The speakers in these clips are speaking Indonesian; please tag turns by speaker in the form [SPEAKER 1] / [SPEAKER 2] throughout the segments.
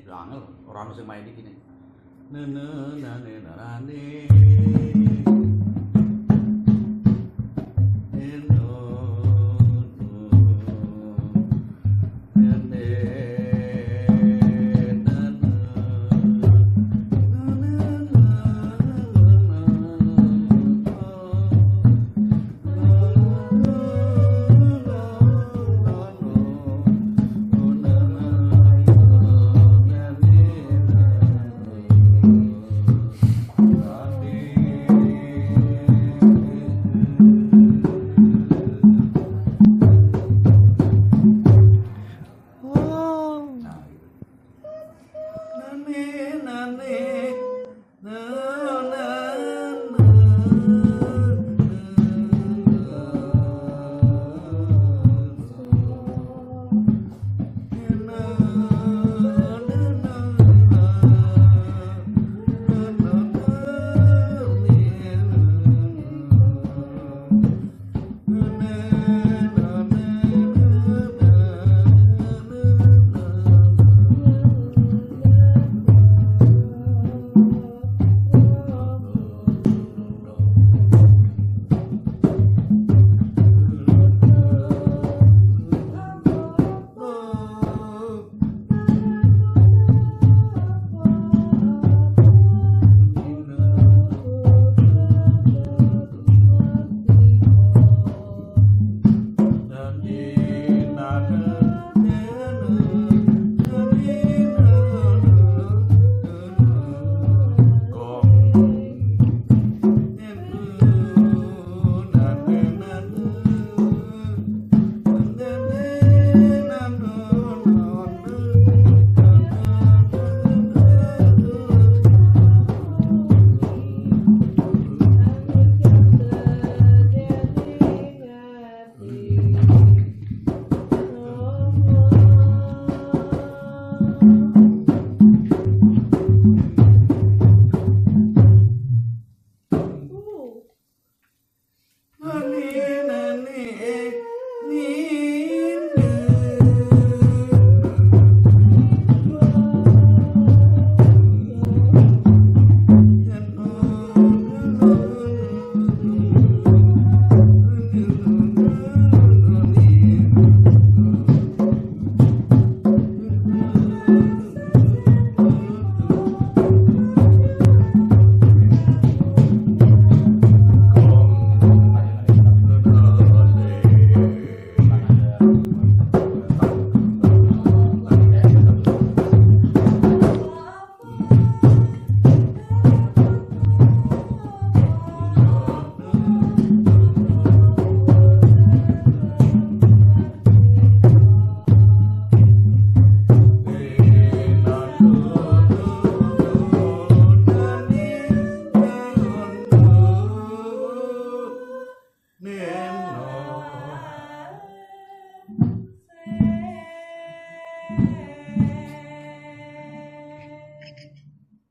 [SPEAKER 1] angel ora ono sing main iki nek. Nane.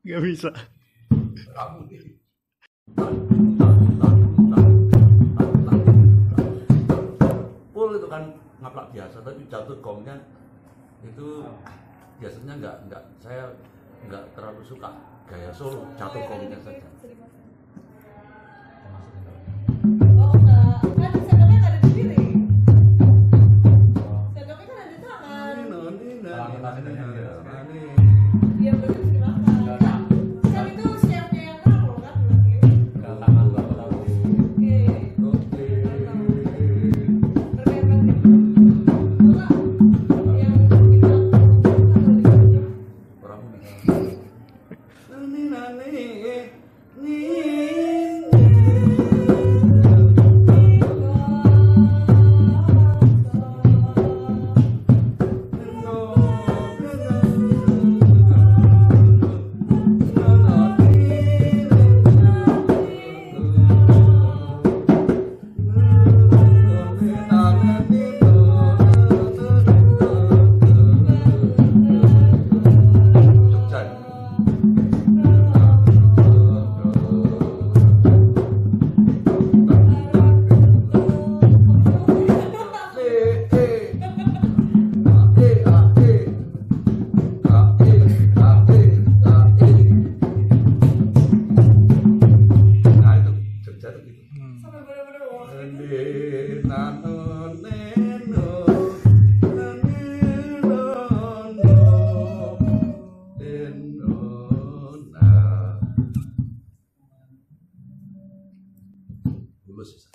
[SPEAKER 2] Gak bisa.
[SPEAKER 1] Pul itu kan ngaplak biasa, tapi jatuh gongnya itu biasanya nggak saya nggak terlalu suka gaya solo jatuh gongnya saja.
[SPEAKER 3] Oh enggak, kan sendoknya nggak ada di piring. Sendoknya kan ada di tangan. Iya betul silakan. Kan itu chefnya yang tahu kan berarti.
[SPEAKER 2] Tangan nggak tahu.
[SPEAKER 3] Oke.
[SPEAKER 1] Orang ini lulus bisa.